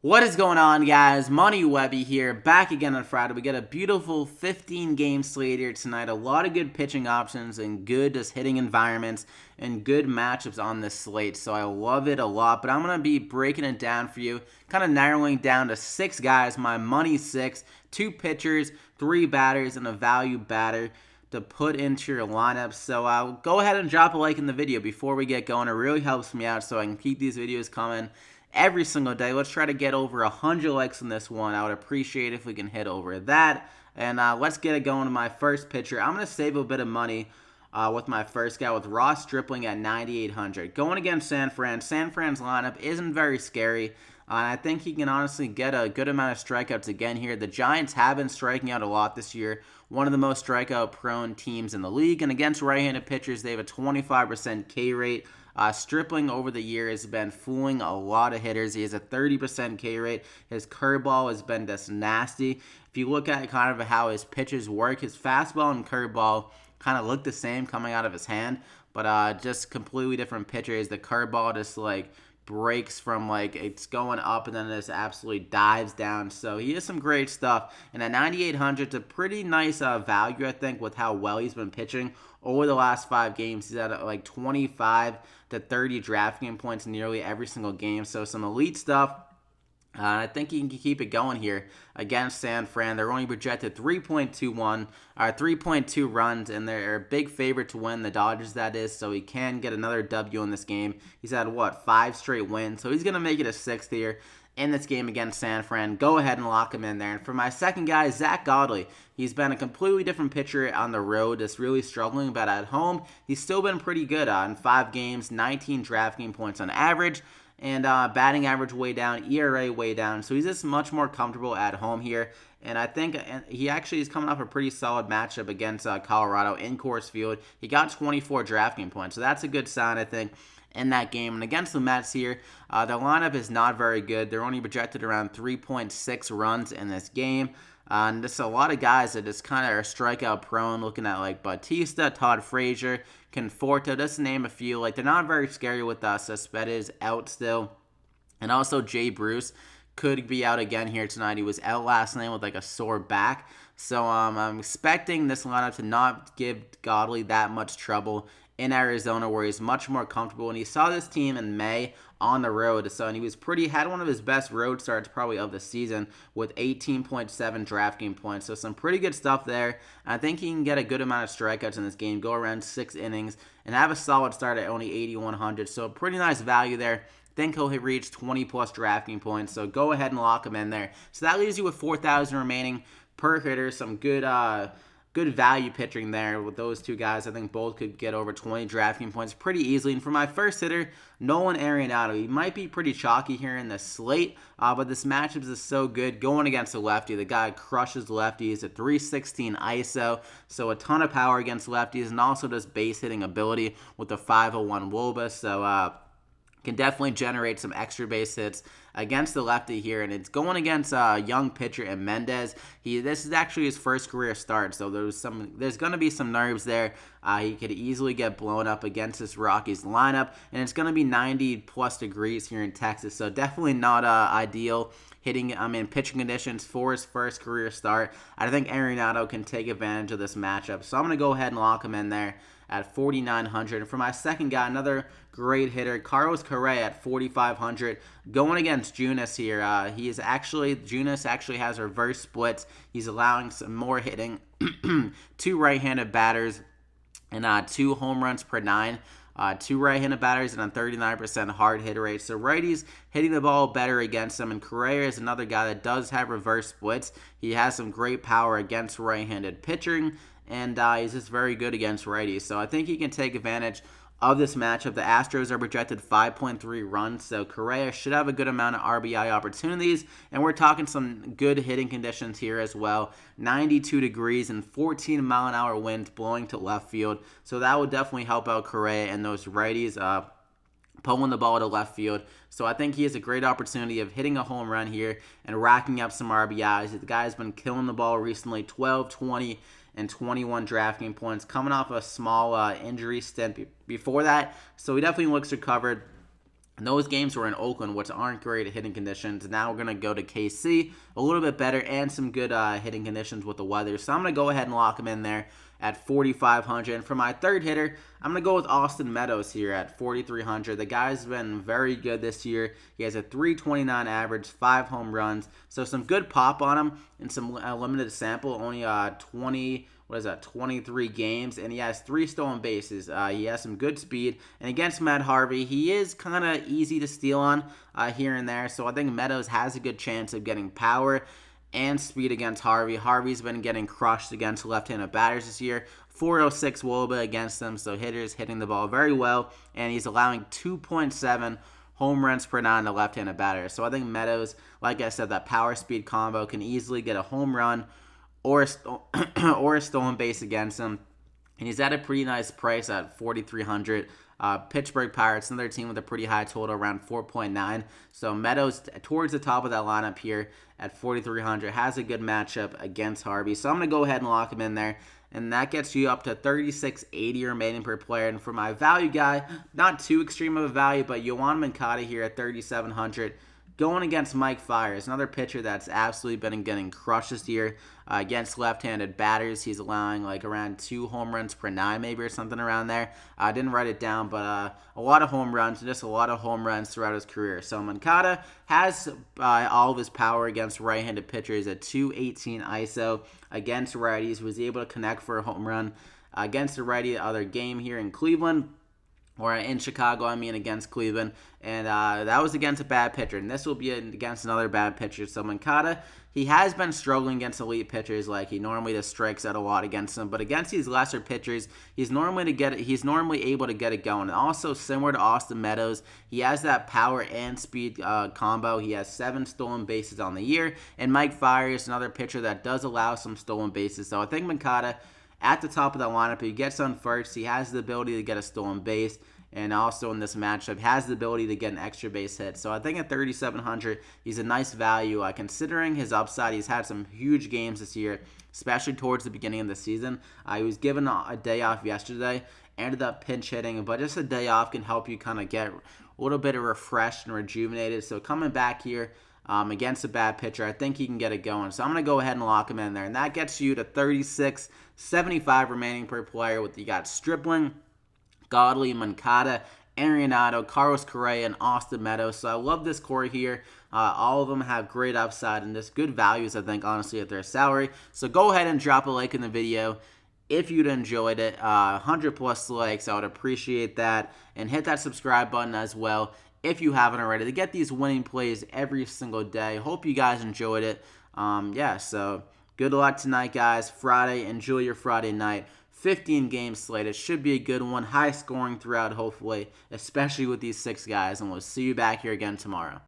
What is going on, guys? Money Webby here, back again on Friday. We got a beautiful 15-game slate here tonight. A lot of good pitching options and good just hitting environments and good matchups on this slate. So I love it a lot, but I'm going to be breaking it down for you, kind of narrowing down to 6 guys, my money 6, 2 pitchers, 3 batters, and a value batter to put into your lineup. So go ahead and drop a like in the video before we get going. It really helps me out so I can keep these videos coming every single day. Let's try to get over 100 likes on this one. I would appreciate if we can hit over that. And let's get it going to my first pitcher. I'm going to save a bit of money with my first guy with Ross Stripling at 9,800. Going against San Fran. San Fran's lineup isn't very scary. And I think he can honestly get a good amount of strikeouts again here. The Giants have been striking out a lot this year. One of the most strikeout-prone teams in the league. And against right-handed pitchers, they have a 25% K rate. Stripling over the year has been fooling a lot of hitters. He has a 30% K rate. His curveball has been just nasty. If you look at kind of how his pitches work, his fastball and curveball kind of look the same coming out of his hand, but just completely different pitches. The curveball just like breaks from like it's going up and then it just absolutely dives down. So he has some great stuff. And at 9,800, it's a pretty nice value, I think, with how well he's been pitching over the last 5 games. He's at like 25 to 30 DraftKings points nearly every single game. So some elite stuff. I think he can keep it going here against San Fran. They're only projected 3.2 runs, and they're a big favorite to win. The Dodgers, that is, so he can get another W in this game. He's had, 5 straight wins, so he's going to make it a 6th here in this game against San Fran. Go ahead and lock him in there. And for my second guy, ZACK Godley. He's been a completely different pitcher on the road, just really struggling, but at home, he's still been pretty good in 5 games, 19 DraftKings points on average. And batting average way down, ERA way down. So he's just much more comfortable at home here. And I think he actually is coming off a pretty solid matchup against Colorado in Coors Field. He got 24 DraftKings points. So that's a good sign, I think, in that game. And against the Mets here, their lineup is not very good. They're only projected around 3.6 runs in this game. And just a lot of guys that just kind of are strikeout prone, looking at like Bautista, Todd Frazier, Conforto, just to name a few. Like, they're not very scary with Cespedes out still. And also Jay Bruce could be out again here tonight. He was out last night with like a sore back. So I'm expecting this lineup to not give Godley that much trouble in Arizona, where he's much more comfortable. And he saw this team in May on the road, so and he was had one of his best road starts probably of the season with 18.7 DraftKings points. So some pretty good stuff there. And I think he can get a good amount of strikeouts in this game, go around 6 innings, and have a solid start at only 8,100. So pretty nice value there. Think he'll reach 20 plus DraftKings points. So go ahead and lock him in there. So that leaves you with 4,000 remaining per hitter. Some good value pitching there with those 2 guys. I think both could get over 20 DraftKings points pretty easily. And for my first hitter, Nolan ARENADO. He might be pretty chalky here in the slate, but this matchup is so good going against a lefty. The guy crushes lefties at 316 ISO, so a ton of power against lefties, and also just base hitting ability with the 501 WOBA. So can definitely generate some extra base hits against the lefty here, and it's going against a young pitcher in Mendez. This is actually his first career start, so there's going to be some nerves there. He could easily get blown up against this Rockies lineup, and it's going to be 90 plus degrees here in Texas, so definitely not ideal pitching conditions for his first career start. I think ARENADO can take advantage of this matchup, so I'm going to go ahead and lock him in there at 4,900. And for my second guy, another great hitter, CORREA at 4,500. Going against Junis here. Junis actually has reverse splits. He's allowing some more hitting. 2 right-handed batters and 2 home runs per 9. 2 right-handed batters and a 39% hard hit rate. So righties hitting the ball better against him. And Correa is another guy that does have reverse splits. He has some great power against right-handed pitching, and he's just very good against righties. So I think he can take advantage of this matchup. The Astros are projected 5.3 runs, so Correa should have a good amount of RBI opportunities, and we're talking some good hitting conditions here as well. 92 degrees and 14-mile-an-hour winds blowing to left field, so that would definitely help out Correa and those righties pulling the ball to left field. So I think he has a great opportunity of hitting a home run here and racking up some RBIs. The guy's been killing the ball recently, 12, 20, and 21 DraftKings points, coming off a small injury stint before that. So he definitely looks recovered. And those games were in Oakland, which aren't great hitting conditions. Now we're going to go to KC, a little bit better and some good hitting conditions with the weather. So I'm going to go ahead and lock him in there at 4,500. And for my third hitter, I'm going to go with Austin Meadows here at 4,300. The guy's been very good this year. He has a 329 average, 5 home runs. So some good pop on him in some limited sample, only 23 games, and he has 3 stolen bases. He has some good speed, and against Matt Harvey, he is kind of easy to steal on here and there, so I think Meadows has a good chance of getting power and speed against Harvey. Harvey's been getting crushed against left-handed batters this year, 406 WOBA against them, so hitters hitting the ball very well, and he's allowing 2.7 home runs per 9 to left-handed batters. So I think Meadows, like I said, that power-speed combo can easily get a home run or a stolen base against him. And he's at a pretty nice price at 4,300. Pittsburgh Pirates, another team with a pretty high total, around 4.9. So Meadows towards the top of that lineup here at 4,300 has a good matchup against Harvey. So I'm going to go ahead and lock him in there. And that gets you up to 36.80 remaining per player. And for my value guy, not too extreme of a value, but YOÁN MONCADA here at 3,700. Going against Mike Fiers, another pitcher that's absolutely been getting crushed this year against left-handed batters. He's allowing like around 2 home runs per 9 maybe or something around there. I didn't write it down, but a lot of home runs, just a lot of home runs throughout his career. So MONCADA has all of his power against right-handed pitchers at 218 ISO against righties. He was able to connect for a home run against the righty other game here in Cleveland. Or in Chicago, against Cleveland. And that was against a bad pitcher. And this will be against another bad pitcher. So MONCADA, he has been struggling against elite pitchers. Like, he normally just strikes out a lot against them. But against these lesser pitchers, he's normally able to get it going. And also, similar to Austin Meadows, he has that power and speed combo. He has 7 stolen bases on the year. And Mike Fiers, another pitcher that does allow some stolen bases. So I think MONCADA, at the top of that lineup, he gets on first. He has the ability to get a stolen base. And also in this matchup, has the ability to get an extra base hit. So I think at 3,700, he's a nice value. Considering his upside, he's had some huge games this year, especially towards the beginning of the season. He was given a day off yesterday, ended up pinch hitting, but just a day off can help you kind of get a little bit of refreshed and rejuvenated. So coming back here against a bad pitcher, I think he can get it going. So I'm going to go ahead and lock him in there. And that gets you to 36.75 remaining per player. You got Stripling, GODLEY, MONCADA, ARENADO, CORREA, and Austin Meadows. So I love this core here. All of them have great upside and just good values, I think, honestly, at their salary. So go ahead and drop a like in the video if you'd enjoyed it. 100 plus likes, I would appreciate that. And hit that subscribe button as well if you haven't already to get these winning plays every single day. Hope you guys enjoyed it. Yeah, so good luck tonight, guys. Friday, enjoy your Friday night. 15 games slate. It should be a good one. High scoring throughout, hopefully, especially with these 6 guys. And we'll see you back here again tomorrow.